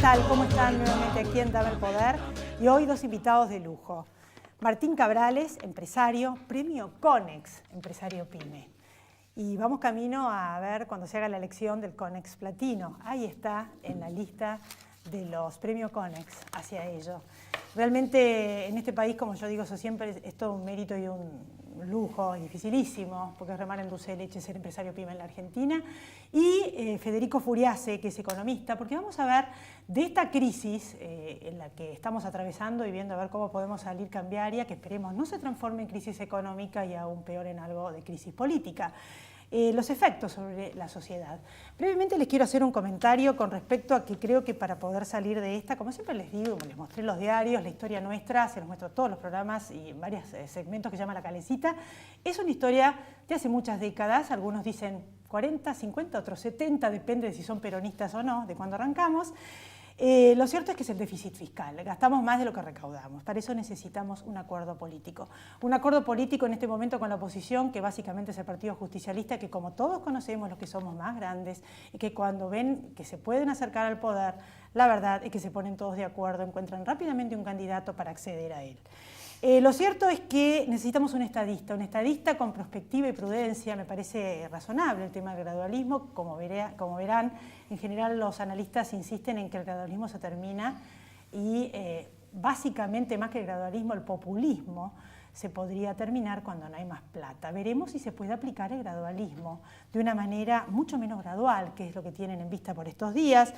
tal? ¿Cómo están? Nuevamente aquí en Dame el Poder. Y hoy dos invitados de lujo. Martín Cabrales, empresario, premio Conex, empresario PYME. Y vamos camino a ver cuando se haga la elección del Conex Platino. Ahí está en la lista de los premios Conex, hacia ello. Realmente en este país, como yo digo, eso siempre es todo un mérito y un lujo dificilísimo, porque es remar en dulce de leche ser empresario PYME en la Argentina. Y Federico Furiase, que es economista, porque vamos a ver de esta crisis en la que estamos atravesando y viendo a ver cómo podemos salir cambiaria, que esperemos no se transforme en crisis económica y aún peor en algo de crisis política. Los efectos sobre la sociedad. Brevemente les quiero hacer un comentario con respecto a que creo que para poder salir de esta, como siempre les digo, como les mostré en los diarios, la historia nuestra, se los muestro todos los programas y en varios segmentos que se llama La Calecita, es una historia de hace muchas décadas, algunos dicen 40, 50, otros 70, depende de si son peronistas o no, de cuándo arrancamos. Lo cierto es que es el déficit fiscal, gastamos más de lo que recaudamos, para eso necesitamos un acuerdo político. Un acuerdo político en este momento con la oposición, que básicamente es el Partido Justicialista, que como todos conocemos los que somos más grandes, y que cuando ven que se pueden acercar al poder, la verdad es que se ponen todos de acuerdo, encuentran rápidamente un candidato para acceder a él. Lo cierto es que necesitamos un estadista con perspectiva y prudencia. Me parece razonable el tema del gradualismo. Como verán, en general los analistas insisten en que el gradualismo se termina y básicamente más que el gradualismo, el populismo se podría terminar cuando no hay más plata. Veremos si se puede aplicar el gradualismo de una manera mucho menos gradual, que es lo que tienen en vista por estos días.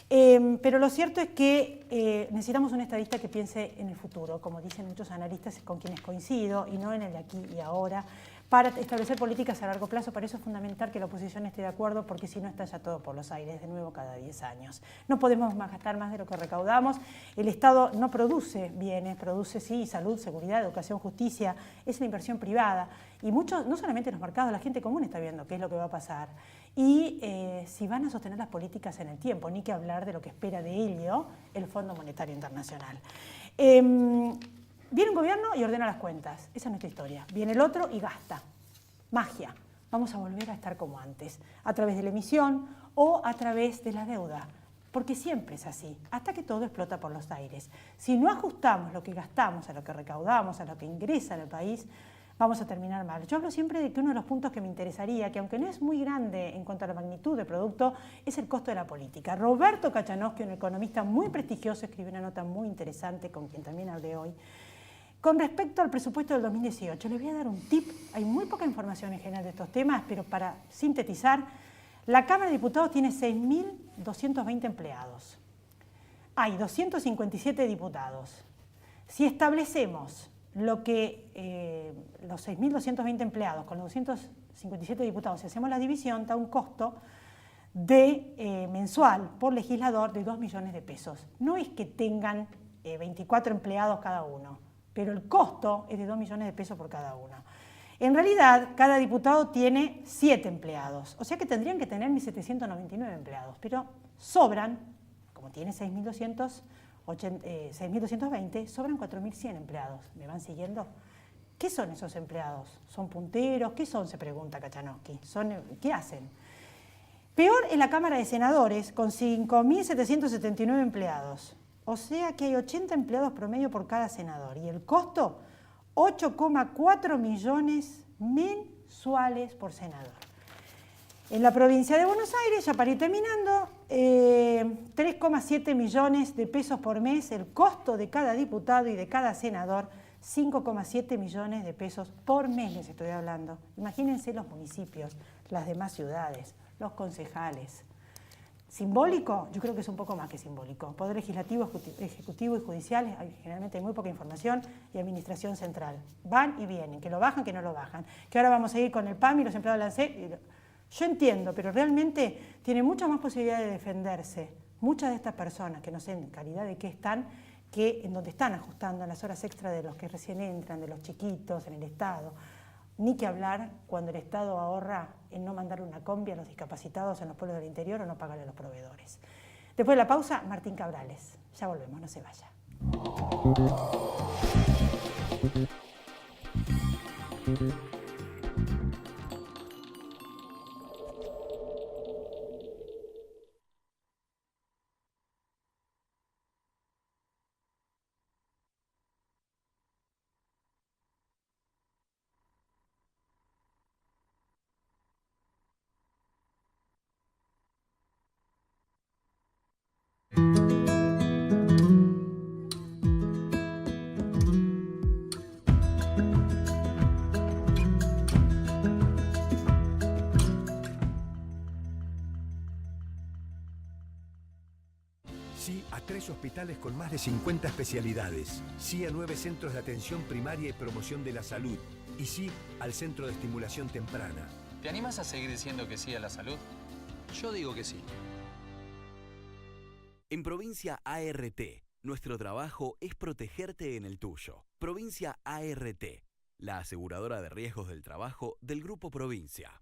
Pero lo cierto es que necesitamos un estadista que piense en el futuro, como dicen muchos analistas con quienes coincido, y no en el de aquí y ahora, para establecer políticas a largo plazo. Para eso es fundamental que la oposición esté de acuerdo, porque si no estalla todo por los aires de nuevo cada 10 años. No podemos gastar más de lo que recaudamos. El Estado no produce bienes, produce sí salud, seguridad, educación, justicia. Es una inversión privada. Y muchos, no solamente los mercados, la gente común está viendo qué es lo que va a pasar. Y si van a sostener las políticas en el tiempo, ni que hablar de lo que espera de ello el Fondo Monetario Internacional. Viene un gobierno y ordena las cuentas, esa es nuestra historia. Viene el otro y gasta. Magia. Vamos a volver a estar como antes, a través de la emisión o a través de la deuda, porque siempre es así, hasta que todo explota por los aires. Si no ajustamos lo que gastamos a lo que recaudamos, a lo que ingresa en el país, vamos a terminar mal. Yo hablo siempre de que uno de los puntos que me interesaría, que aunque no es muy grande en cuanto a la magnitud del producto, es el costo de la política. Roberto Kachanowski, un economista muy prestigioso, escribió una nota muy interesante con quien también hablé hoy. Con respecto al presupuesto del 2018, les voy a dar un tip. Hay muy poca información en general de estos temas, pero para sintetizar, la Cámara de Diputados tiene 6.220 empleados. Hay 257 diputados. Si establecemos lo que los 6.220 empleados con los 257 diputados, si hacemos la división, da un costo de mensual por legislador de 2 millones de pesos. No es que tengan 24 empleados cada uno, pero el costo es de 2 millones de pesos por cada uno. En realidad, cada diputado tiene 7 empleados, o sea que tendrían que tener 1.799 empleados, pero sobran, como tiene 6.220, sobran 4.100 empleados. ¿Me van siguiendo? ¿Qué son esos empleados? ¿Son punteros? ¿Qué son? Se pregunta Kachanowski. ¿Qué hacen? Peor en la Cámara de Senadores, con 5.779 empleados. O sea que hay 80 empleados promedio por cada senador. Y el costo, 8,4 millones mensuales por senador. En la provincia de Buenos Aires, ya para ir terminando, 3,7 millones de pesos por mes el costo de cada diputado y de cada senador, 5,7 millones de pesos por mes les estoy hablando. Imagínense los municipios, las demás ciudades, los concejales. ¿Simbólico? Yo creo que es un poco más que simbólico. Poder legislativo, ejecutivo y judicial, generalmente hay muy poca información, y administración central. Van y vienen, que lo bajan, que no lo bajan. Que ahora vamos a ir con el PAM y los empleados de la ANSES. Yo entiendo, pero realmente tiene mucha más posibilidad de defenderse muchas de estas personas, que no sé en calidad de qué están, que en donde están ajustando en las horas extras de los que recién entran, de los chiquitos, en el Estado. Ni que hablar cuando el Estado ahorra en no mandar una combi a los discapacitados en los pueblos del interior o no pagarle a los proveedores. Después de la pausa, Martín Cabrales. Ya volvemos, no se vaya. Sí a 3 hospitales con más de 50 especialidades. Sí a 9 centros de atención primaria y promoción de la salud. Y sí al Centro de Estimulación Temprana. ¿Te animas a seguir diciendo que sí a la salud? Yo digo que sí. En Provincia ART, nuestro trabajo es protegerte en el tuyo. Provincia ART, la aseguradora de riesgos del trabajo del Grupo Provincia.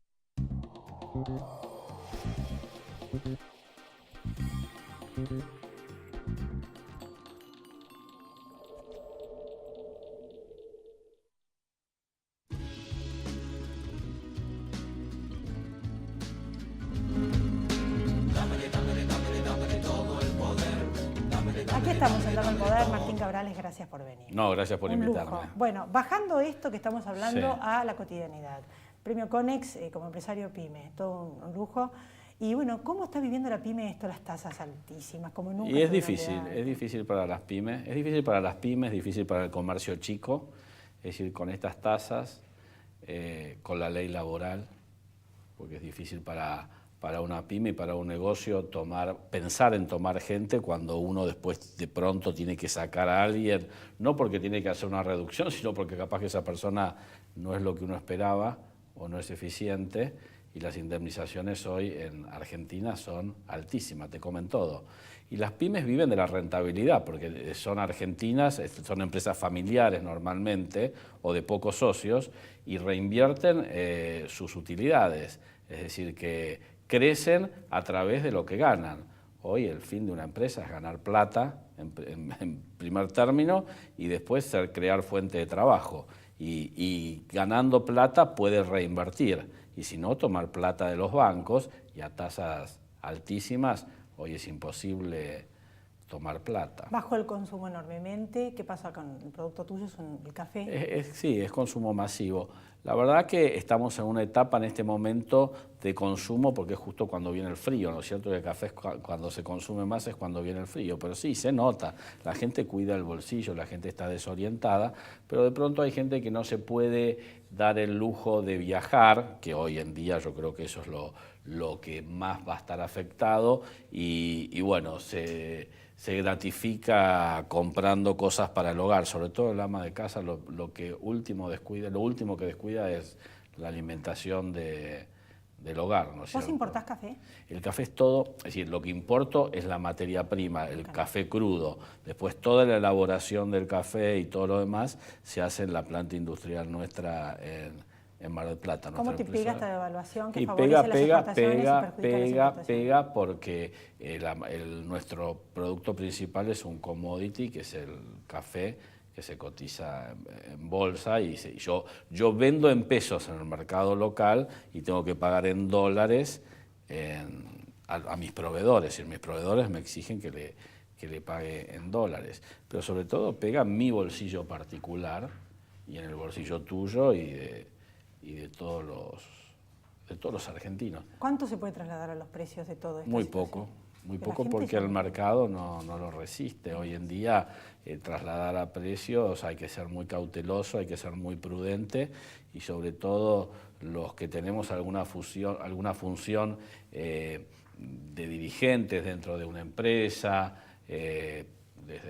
Aquí estamos en Dame el Poder. Martín Cabrales, gracias por venir. No, gracias por invitarme. Lujo. Bueno, bajando esto que estamos hablando Sí. a la cotidianidad. Premio Conex como empresario PYME, todo un lujo. Y bueno, ¿cómo está viviendo la PYME esto, las tasas altísimas? Como nunca. Y es difícil para las pymes, es difícil para el comercio chico, es decir, con estas tasas, con la ley laboral, porque es difícil para una pyme y para un negocio pensar en tomar gente cuando uno después de pronto tiene que sacar a alguien, no porque tiene que hacer una reducción, sino porque capaz que esa persona no es lo que uno esperaba o no es eficiente, y las indemnizaciones hoy en Argentina son altísimas, te comen todo. Y las pymes viven de la rentabilidad, porque son argentinas, son empresas familiares normalmente, o de pocos socios, y reinvierten sus utilidades, es decir, que crecen a través de lo que ganan. Hoy el fin de una empresa es ganar plata en primer término y después crear fuente de trabajo. Y ganando plata puede reinvertir. Y si no, tomar plata de los bancos y a tasas altísimas, hoy es imposible tomar plata. Bajo el consumo enormemente. ¿Qué pasa con el producto tuyo? ¿Es el café? Sí, es consumo masivo. La verdad que estamos en una etapa en este momento de consumo porque es justo cuando viene el frío, ¿no es cierto? Que el café cuando se consume más es cuando viene el frío, pero sí, se nota. La gente cuida el bolsillo, la gente está desorientada, pero de pronto hay gente que no se puede dar el lujo de viajar, que hoy en día yo creo que eso es lo que más va a estar afectado, y bueno, se gratifica comprando cosas para el hogar, sobre todo el ama de casa, lo último que descuida es la alimentación del hogar, ¿no es cierto? ¿Vos importás café? El café es todo, es decir, lo que importo es la materia prima, el café crudo. Después toda la elaboración del café y todo lo demás se hace en la planta industrial nuestra en Mar del Plata. ¿Cómo te pega esta devaluación que Y favorece las exportaciones y perjudica las importaciones? pega porque nuestro producto principal es un commodity, que es el café, que se cotiza en bolsa, y yo vendo en pesos en el mercado local y tengo que pagar en dólares a mis proveedores, y mis proveedores me exigen que le pague en dólares. Pero sobre todo pega en mi bolsillo particular y en el bolsillo tuyo y de todos los argentinos. ¿Cuánto se puede trasladar a los precios de todo esto? Muy poco porque el mercado no lo resiste. Hoy en día trasladar a precios hay que ser muy cauteloso, hay que ser muy prudente, y sobre todo los que tenemos alguna función de dirigentes dentro de una empresa, desde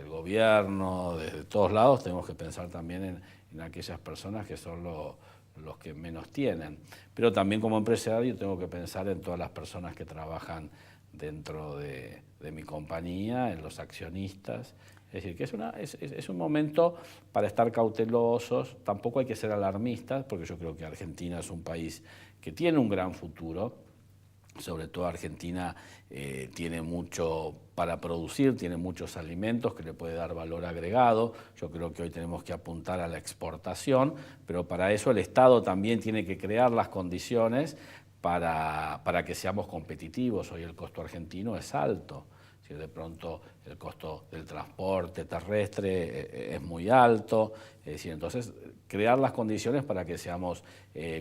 el gobierno, desde todos lados, tenemos que pensar también en aquellas personas que son los que menos tienen. Pero también como empresario tengo que pensar en todas las personas que trabajan dentro de mi compañía, en los accionistas. Es decir, que es un momento para estar cautelosos. Tampoco hay que ser alarmistas, porque yo creo que Argentina es un país que tiene un gran futuro. Sobre todo Argentina tiene mucho para producir, tiene muchos alimentos que le puede dar valor agregado. Yo creo que hoy tenemos que apuntar a la exportación, pero para eso el Estado también tiene que crear las condiciones para que seamos competitivos. Hoy el costo argentino es alto. Si de pronto el costo del transporte terrestre es muy alto, es decir, entonces crear las condiciones para que seamos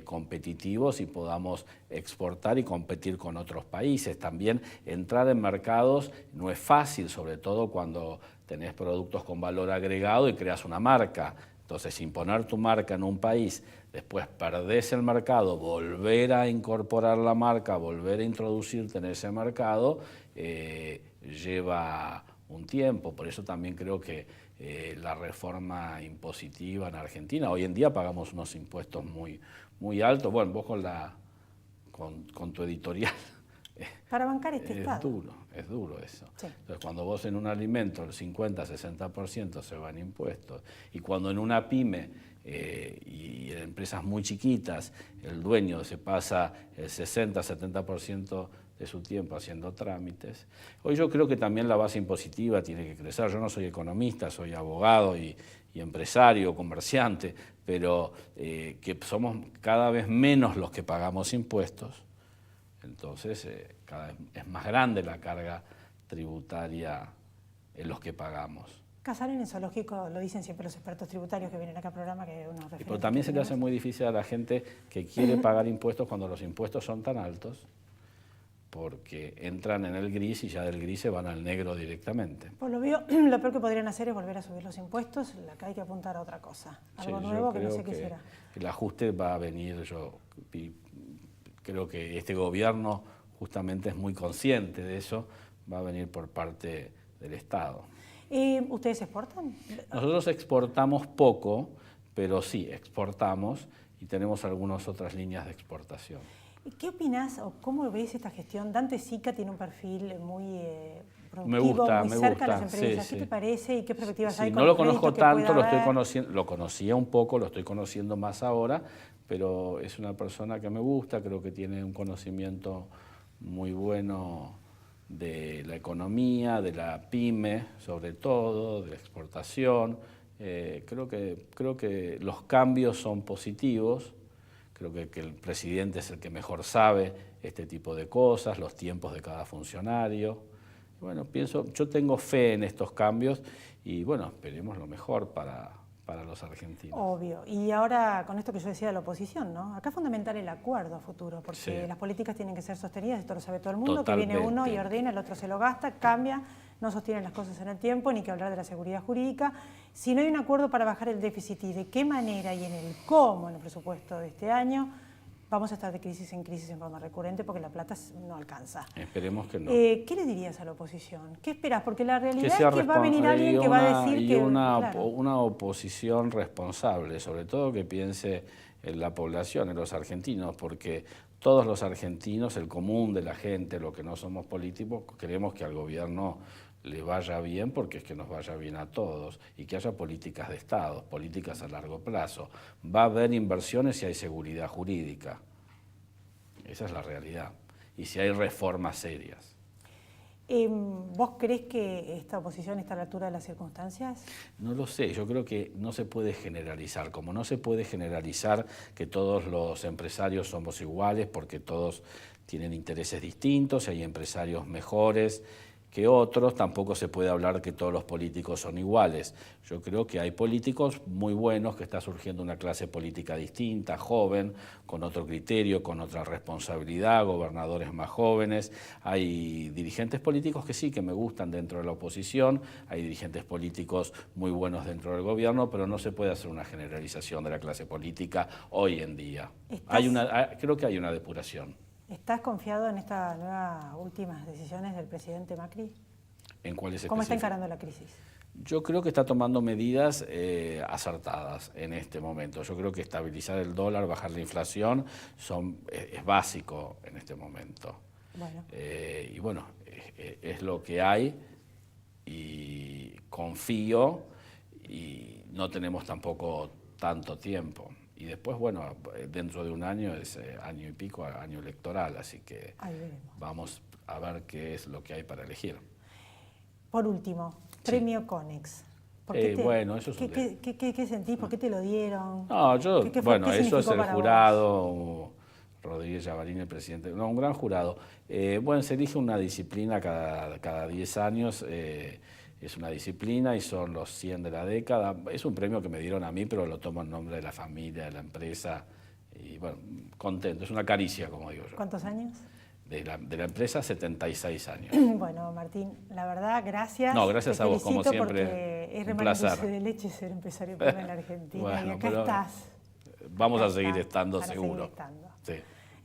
competitivos y podamos exportar y competir con otros países. También entrar en mercados no es fácil, sobre todo cuando tenés productos con valor agregado y creas una marca. Entonces, imponer tu marca en un país, después perdés el mercado, volver a incorporar la marca, volver a introducirte en ese mercado, lleva un tiempo. Por eso también creo que la reforma impositiva en Argentina, hoy en día pagamos unos impuestos muy altos. Bueno, vos con tu editorial. Para bancar este Estado. Es duro eso. Sí. Entonces, cuando vos en un alimento el 50-60% se van impuestos, y cuando en una pyme y en empresas muy chiquitas el dueño se pasa el 60-70% de su tiempo haciendo trámites, hoy yo creo que también la base impositiva tiene que crecer. Yo no soy economista, soy abogado y empresario, comerciante, pero que somos cada vez menos los que pagamos impuestos. Entonces, cada vez es más grande la carga tributaria en los que pagamos. Casar en el zoológico, lo dicen siempre los expertos tributarios que vienen acá al programa, que uno refiere. Pero también se le hace muy difícil a la gente que quiere pagar impuestos cuando los impuestos son tan altos, porque entran en el gris y ya del gris se van al negro directamente. Por lo veo, lo peor que podrían hacer es volver a subir los impuestos. Acá hay que apuntar a otra cosa, algo nuevo que no sé qué será. El ajuste va a venir, creo que este gobierno justamente es muy consciente de eso, va a venir por parte del Estado. ¿Ustedes exportan? Nosotros exportamos poco, pero sí, exportamos y tenemos algunas otras líneas de exportación. ¿Qué opinás o cómo ves esta gestión? Dante Sica tiene un perfil muy productivo, muy cerca a las empresas. ¿Qué te parece y qué perspectivas hay? No lo conozco tanto, lo conocía un poco, lo estoy conociendo más ahora, pero es una persona que me gusta, creo que tiene un conocimiento muy bueno de la economía, de la pyme, sobre todo, de la exportación. Creo que los cambios son positivos. Creo que el presidente es el que mejor sabe este tipo de cosas, los tiempos de cada funcionario. Bueno, yo tengo fe en estos cambios y bueno, esperemos lo mejor para los argentinos. Obvio. Y ahora, con esto que yo decía de la oposición, ¿no? Acá es fundamental el acuerdo a futuro, porque las políticas tienen que ser sostenidas, esto lo sabe todo el mundo, Totalmente. Que viene uno y ordena, el otro se lo gasta, cambia, no sostienen las cosas en el tiempo, ni que hablar de la seguridad jurídica. Si no hay un acuerdo para bajar el déficit y de qué manera y en el cómo en el presupuesto de este año, vamos a estar de crisis en forma recurrente porque la plata no alcanza. Esperemos que no. ¿Qué le dirías a la oposición? ¿Qué esperas? Porque la realidad es que va a venir alguien que va a decir que... Una oposición responsable, sobre todo que piense en la población, en los argentinos, porque todos los argentinos, el común de la gente, los que no somos políticos, queremos que al gobierno le vaya bien porque es que nos vaya bien a todos y que haya políticas de Estado, políticas a largo plazo. Va a haber inversiones si hay seguridad jurídica. Esa es la realidad. Y si hay reformas serias. ¿Vos creés que esta oposición está a la altura de las circunstancias? No lo sé, yo creo que no se puede generalizar, como no se puede generalizar que todos los empresarios somos iguales porque todos tienen intereses distintos, hay empresarios mejores que otros, tampoco se puede hablar que todos los políticos son iguales. Yo creo que hay políticos muy buenos, que está surgiendo una clase política distinta, joven, con otro criterio, con otra responsabilidad, gobernadores más jóvenes. Hay dirigentes políticos que sí, que me gustan dentro de la oposición, hay dirigentes políticos muy buenos dentro del gobierno, pero no se puede hacer una generalización de la clase política hoy en día. Creo que hay una depuración. ¿Estás confiado en estas nuevas últimas decisiones del presidente Macri? ¿En cuáles? ¿Cómo está encarando la crisis? Yo creo que está tomando medidas acertadas en este momento. Yo creo que estabilizar el dólar, bajar la inflación, es básico en este momento. Bueno. Y bueno, es lo que hay y confío y no tenemos tampoco tanto tiempo. Y después, bueno, dentro de un año es año y pico, año electoral, así que vamos a ver qué es lo que hay para elegir. Por último, Premio Conex. Bueno, eso es ¿Qué sentís? ¿Por qué te lo dieron? No, eso es el jurado, Rodríguez Llavarín, el presidente, un gran jurado. Se elige una disciplina cada 10 años. Es una disciplina y son los 100 de la década. Es un premio que me dieron a mí, pero lo tomo en nombre de la familia, de la empresa. Y bueno, contento, es una caricia, como digo yo. ¿Cuántos años? De la empresa, 76 años. Bueno, Martín, la verdad, gracias. No, gracias a vos, como siempre. Porque es un placer. dulce de leche ser empresario en la Argentina. Y acá estás. Vamos a seguir estando, seguro. Seguir estando. Sí.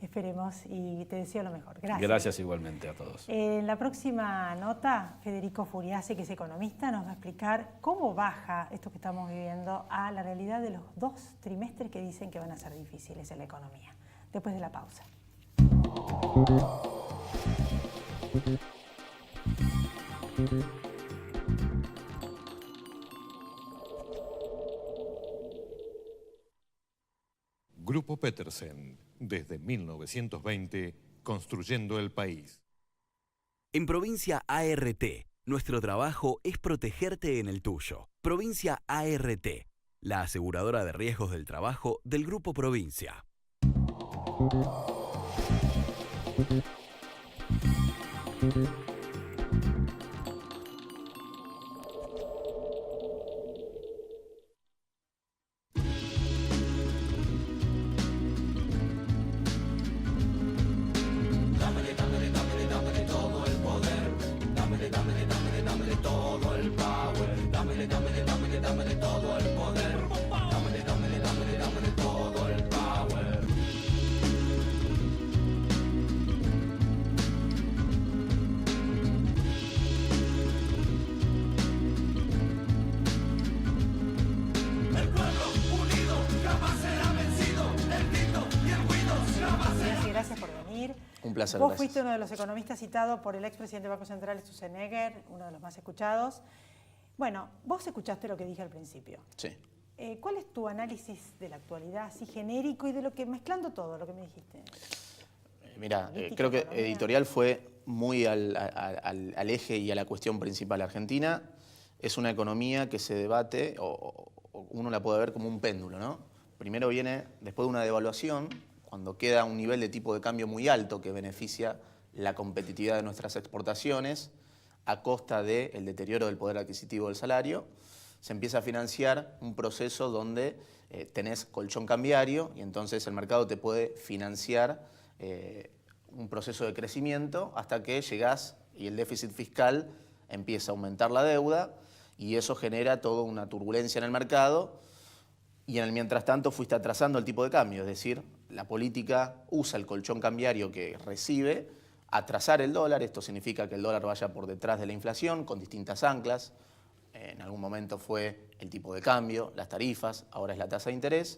Esperemos y te deseo lo mejor. Gracias. Gracias igualmente a todos. En la próxima nota, Federico Furiasi, que es economista, nos va a explicar cómo baja esto que estamos viviendo a la realidad de los 2 trimestres que dicen que van a ser difíciles en la economía. Después de la pausa. Grupo Petersen, desde 1920, construyendo el país. En Provincia ART, nuestro trabajo es protegerte en el tuyo. Provincia ART, la aseguradora de riesgos del trabajo del Grupo Provincia. Un placer. Vos fuiste uno de los economistas citados por el expresidente del Banco Central, Sturzenegger, uno de los más escuchados. Bueno, vos escuchaste lo que dije al principio. Sí. ¿Cuál es tu análisis de la actualidad, así genérico y de lo que, mezclando todo lo que me dijiste? Mira, creo que editorial fue muy al eje y a la cuestión principal. Argentina es una economía que se debate, o uno la puede ver como un péndulo, ¿no? Primero viene, después de una devaluación, cuando queda un nivel de tipo de cambio muy alto que beneficia la competitividad de nuestras exportaciones a costa del deterioro del poder adquisitivo del salario, se empieza a financiar un proceso donde tenés colchón cambiario y entonces el mercado te puede financiar un proceso de crecimiento hasta que llegás y el déficit fiscal empieza a aumentar la deuda y eso genera toda una turbulencia en el mercado y en el mientras tanto fuiste atrasando el tipo de cambio, es decir, la política usa el colchón cambiario que recibe a atrasar el dólar. Esto significa que el dólar vaya por detrás de la inflación con distintas anclas. En algún momento fue el tipo de cambio, las tarifas, ahora es la tasa de interés.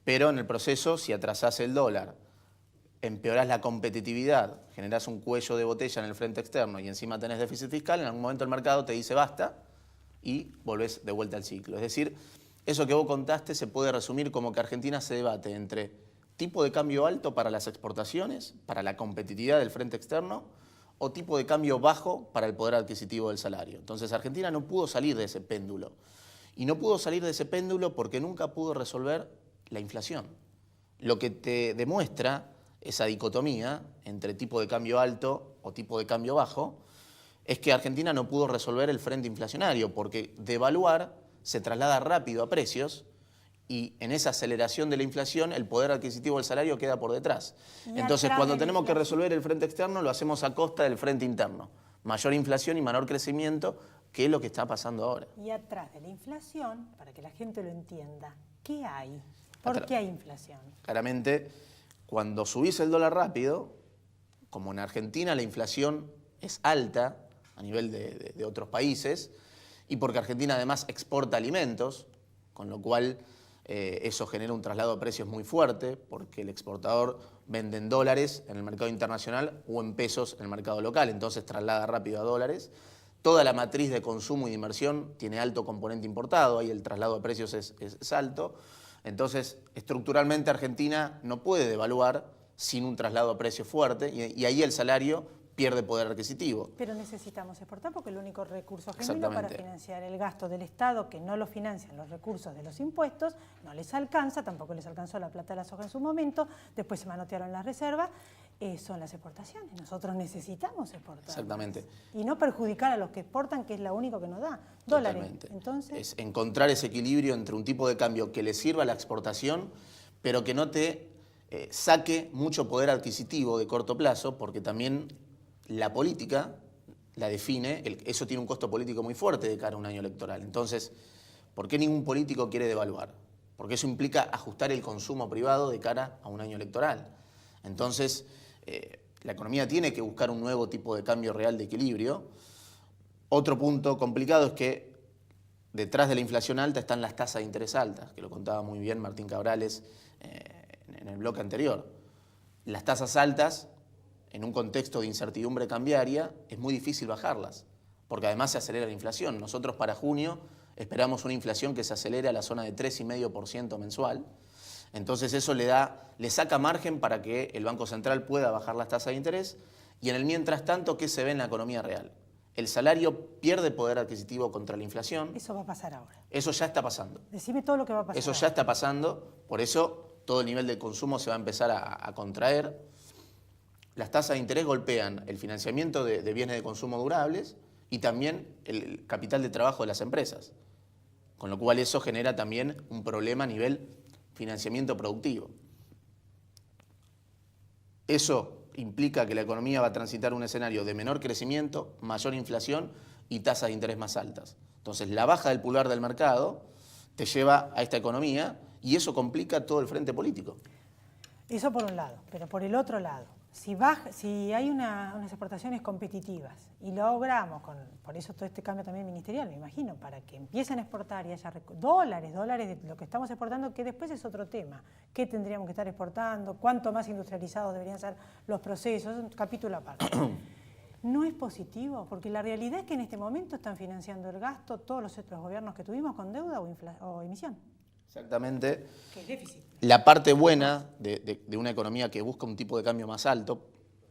Pero en el proceso, si atrasás el dólar, empeorás la competitividad, generás un cuello de botella en el frente externo y encima tenés déficit fiscal, en algún momento el mercado te dice basta y volvés de vuelta al ciclo. Es decir, eso que vos contaste se puede resumir como que Argentina se debate entre tipo de cambio alto para las exportaciones, para la competitividad del frente externo, o tipo de cambio bajo para el poder adquisitivo del salario. Entonces Argentina no pudo salir de ese péndulo. Y no pudo salir de ese péndulo porque nunca pudo resolver la inflación. Lo que te demuestra esa dicotomía entre tipo de cambio alto o tipo de cambio bajo es que Argentina no pudo resolver el frente inflacionario porque devaluar se traslada rápido a precios y en esa aceleración de la inflación el poder adquisitivo del salario queda por detrás. Entonces, cuando tenemos que resolver el frente externo, lo hacemos a costa del frente interno. Mayor inflación y menor crecimiento, que es lo que está pasando ahora. Y atrás de la inflación, para que la gente lo entienda, ¿qué hay? ¿Por qué hay inflación? Claramente, cuando subís el dólar rápido, como en Argentina la inflación es alta a nivel de otros países, y porque Argentina además exporta alimentos, con lo cual eso genera un traslado de precios muy fuerte, porque el exportador vende en dólares en el mercado internacional o en pesos en el mercado local, entonces traslada rápido a dólares. Toda la matriz de consumo y de inversión tiene alto componente importado, ahí el traslado de precios es alto. Entonces, estructuralmente Argentina no puede devaluar sin un traslado de precios fuerte y ahí el salario pierde poder adquisitivo. Pero necesitamos exportar porque el único recurso genuino para financiar el gasto del Estado, que no lo financian los recursos de los impuestos, no les alcanza, tampoco les alcanzó la plata de la soja en su momento, después se manotearon las reservas, son las exportaciones. Nosotros necesitamos exportar. Exactamente. Y no perjudicar a los que exportan, que es lo único que nos da, dólares. Totalmente. Entonces, es encontrar ese equilibrio entre un tipo de cambio que le sirva a la exportación, pero que no te saque mucho poder adquisitivo de corto plazo, porque también la política la define, eso tiene un costo político muy fuerte de cara a un año electoral. Entonces, ¿por qué ningún político quiere devaluar? Porque eso implica ajustar el consumo privado de cara a un año electoral. Entonces, la economía tiene que buscar un nuevo tipo de cambio real de equilibrio. Otro punto complicado es que detrás de la inflación alta están las tasas de interés altas, que lo contaba muy bien Martín Cabrales en el bloque anterior. Las tasas altas, en un contexto de incertidumbre cambiaria, es muy difícil bajarlas, porque además se acelera la inflación. Nosotros para junio esperamos una inflación que se acelere a la zona de 3,5% mensual. Entonces eso le saca margen para que el Banco Central pueda bajar las tasas de interés. Y en el mientras tanto, ¿qué se ve en la economía real? El salario pierde poder adquisitivo contra la inflación. Eso va a pasar ahora. Eso ya está pasando. Decime todo lo que va a pasar. Eso ya está pasando, por eso todo el nivel de consumo se va a empezar a contraer. Las tasas de interés golpean el financiamiento de bienes de consumo durables y también el capital de trabajo de las empresas. Con lo cual eso genera también un problema a nivel financiamiento productivo. Eso implica que la economía va a transitar un escenario de menor crecimiento, mayor inflación y tasas de interés más altas. Entonces, la baja del pulgar del mercado te lleva a esta economía y eso complica todo el frente político. Eso por un lado, pero por el otro lado, si hay unas exportaciones competitivas y logramos, por eso todo este cambio también ministerial, me imagino, para que empiecen a exportar y haya dólares de lo que estamos exportando, que después es otro tema. ¿Qué tendríamos que estar exportando? ¿Cuánto más industrializados deberían ser los procesos? Es un capítulo aparte. No es positivo, porque la realidad es que en este momento están financiando el gasto todos los otros gobiernos que tuvimos con deuda o emisión. Exactamente. Que es déficit. La parte buena de una economía que busca un tipo de cambio más alto,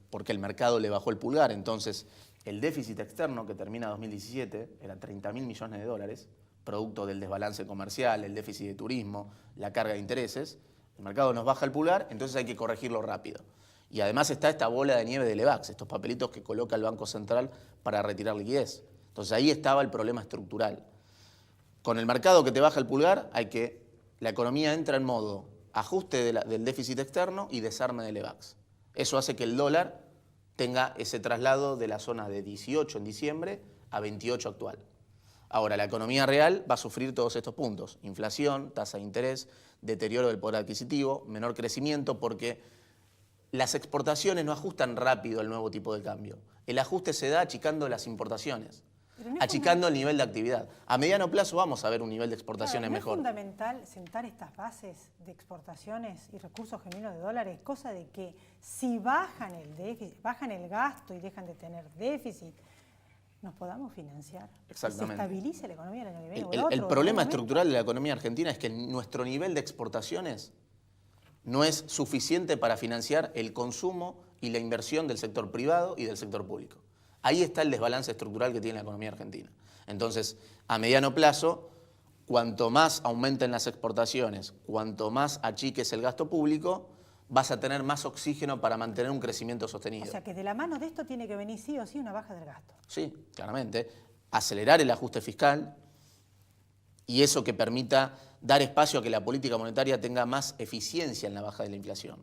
porque el mercado le bajó el pulgar, entonces el déficit externo que termina 2017 era 30.000 millones de dólares, producto del desbalance comercial, el déficit de turismo, la carga de intereses. El mercado nos baja el pulgar, entonces hay que corregirlo rápido. Y además está esta bola de nieve de Levax, estos papelitos que coloca el Banco Central para retirar liquidez. Entonces ahí estaba el problema estructural. Con el mercado que te baja el pulgar, la economía entra en modo ajuste del déficit externo y desarme de Levax. Eso hace que el dólar tenga ese traslado de la zona de 18 en diciembre a 28 actual. Ahora, la economía real va a sufrir todos estos puntos. Inflación, tasa de interés, deterioro del poder adquisitivo, menor crecimiento, porque las exportaciones no ajustan rápido al nuevo tipo de cambio. El ajuste se da achicando las importaciones, achicando el nivel de actividad. A mediano plazo vamos a ver un nivel de exportaciones mejor. ¿Es fundamental sentar estas bases de exportaciones y recursos genuinos de dólares? Cosa de que si bajan el déficit, bajan el gasto y dejan de tener déficit, nos podamos financiar. Exactamente. Y se estabilice la economía del año que viene. El problema estructural de la economía argentina es que nuestro nivel de exportaciones no es suficiente para financiar el consumo y la inversión del sector privado y del sector público. Ahí está el desbalance estructural que tiene la economía argentina. Entonces, a mediano plazo, cuanto más aumenten las exportaciones, cuanto más achiques el gasto público, vas a tener más oxígeno para mantener un crecimiento sostenido. O sea que de la mano de esto tiene que venir sí o sí una baja del gasto. Sí, claramente. Acelerar el ajuste fiscal y eso que permita dar espacio a que la política monetaria tenga más eficiencia en la baja de la inflación.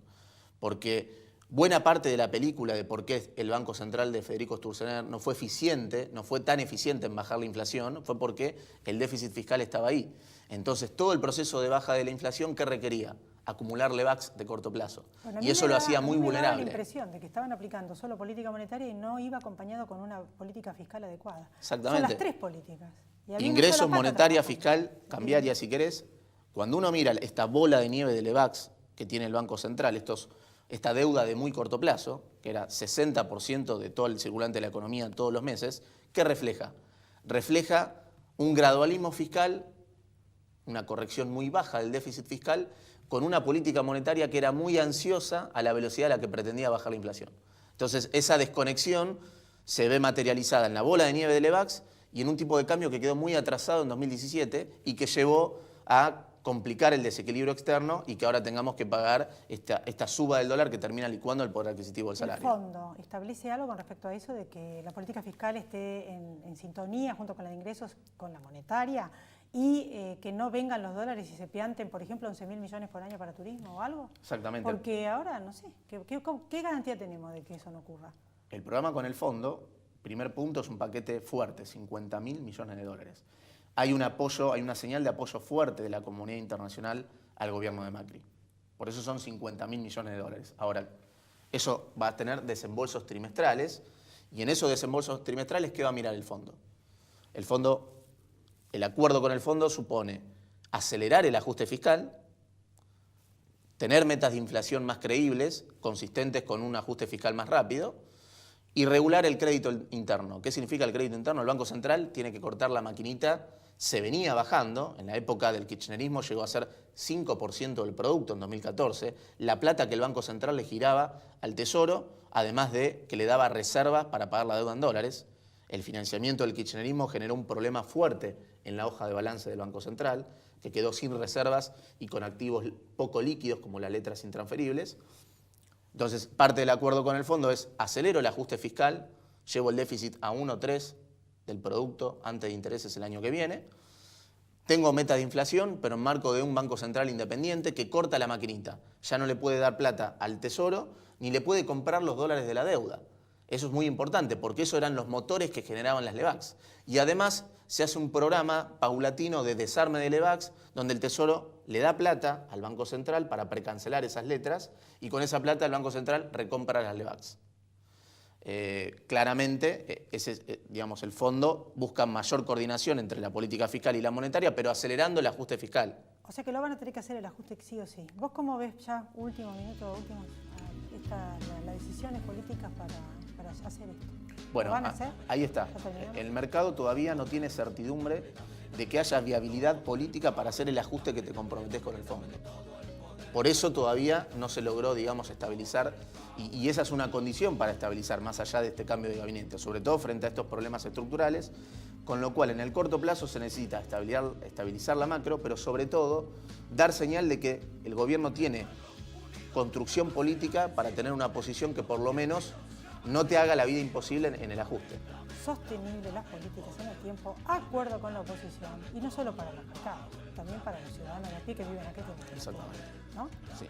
Porque buena parte de la película de por qué el Banco Central de Federico Sturzenegger no fue eficiente, no fue tan eficiente en bajar la inflación, fue porque el déficit fiscal estaba ahí. Entonces, todo el proceso de baja de la inflación, ¿qué requería? Acumular Levax de corto plazo. Bueno, y eso lo hacía muy vulnerable. Me daba la impresión de que estaban aplicando solo política monetaria y no iba acompañado con una política fiscal adecuada. Exactamente. Son las tres políticas. Ingresos, monetaria, fiscal, cambiaria, si querés. Cuando uno mira esta bola de nieve de Levax que tiene el Banco Central, esta deuda de muy corto plazo, que era 60% de todo el circulante de la economía todos los meses, ¿qué refleja? Refleja un gradualismo fiscal, una corrección muy baja del déficit fiscal, con una política monetaria que era muy ansiosa a la velocidad a la que pretendía bajar la inflación. Entonces, esa desconexión se ve materializada en la bola de nieve de Levax y en un tipo de cambio que quedó muy atrasado en 2017 y que llevó a complicar el desequilibrio externo y que ahora tengamos que pagar esta suba del dólar que termina licuando el poder adquisitivo del salario. ¿El fondo establece algo con respecto a eso de que la política fiscal esté en sintonía junto con la de ingresos con la monetaria y que no vengan los dólares y se pianten, por ejemplo, 11.000 millones por año para turismo o algo? Exactamente. Porque ahora, no sé, ¿qué garantía tenemos de que eso no ocurra? El programa con el fondo, primer punto, es un paquete fuerte, 50.000 millones de dólares. Hay un apoyo, hay una señal de apoyo fuerte de la comunidad internacional al gobierno de Macri. Por eso son 50.000 millones de dólares. Ahora, Eso va a tener desembolsos trimestrales, y en esos desembolsos trimestrales, ¿qué va a mirar el fondo? El acuerdo con el fondo supone acelerar el ajuste fiscal, tener metas de inflación más creíbles, consistentes con un ajuste fiscal más rápido, y regular el crédito interno. ¿Qué significa el crédito interno? El Banco Central tiene que cortar la maquinita, se venía bajando, en la época del kirchnerismo llegó a ser 5% del producto en 2014, la plata que el Banco Central le giraba al Tesoro, además de que le daba reservas para pagar la deuda en dólares. El financiamiento del kirchnerismo generó un problema fuerte en la hoja de balance del Banco Central, que quedó sin reservas y con activos poco líquidos como las letras intransferibles. Entonces, parte del acuerdo con el fondo es acelero el ajuste fiscal, llevo el déficit a 1,3 del producto antes de intereses el año que viene. Tengo meta de inflación, pero en marco de un Banco Central independiente que corta la maquinita. Ya no le puede dar plata al Tesoro ni le puede comprar los dólares de la deuda. Eso es muy importante porque esos eran los motores que generaban las LEBACs. Y además se hace un programa paulatino de desarme de LEBACs donde el Tesoro le da plata al Banco Central para precancelar esas letras y con esa plata el Banco Central recompra las LEBACs. Claramente, digamos, el fondo busca mayor coordinación entre la política fiscal y la monetaria, pero acelerando el ajuste fiscal. O sea que lo van a tener que hacer el ajuste sí o sí. ¿Vos cómo ves ya, último minuto, las decisiones políticas para hacer esto? Bueno, ¿Lo van a hacer? Ahí está. El mercado todavía no tiene certidumbre de que haya viabilidad política para hacer el ajuste que te comprometés con el fondo. Por eso todavía no se logró, digamos, estabilizar, y esa es una condición para estabilizar, más allá de este cambio de gabinete, sobre todo frente a estos problemas estructurales, con lo cual en el corto plazo se necesita estabilizar la macro, pero sobre todo dar señal de que el gobierno tiene construcción política para tener una posición que por lo menos no te haga la vida imposible en el ajuste. Sostenible las políticas en el tiempo, acuerdo con la oposición, y no solo para los mercados, también para los ciudadanos de a pie que viven aquí. Exactamente. ¿No? Sí,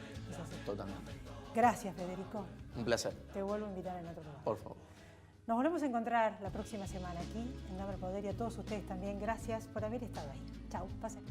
totalmente. Gracias, Federico. Un placer. Te vuelvo a invitar en otro lugar. Por favor. Nos volvemos a encontrar la próxima semana aquí en Dame el Poder, y a todos ustedes también. Gracias por haber estado ahí. Chau, pasen.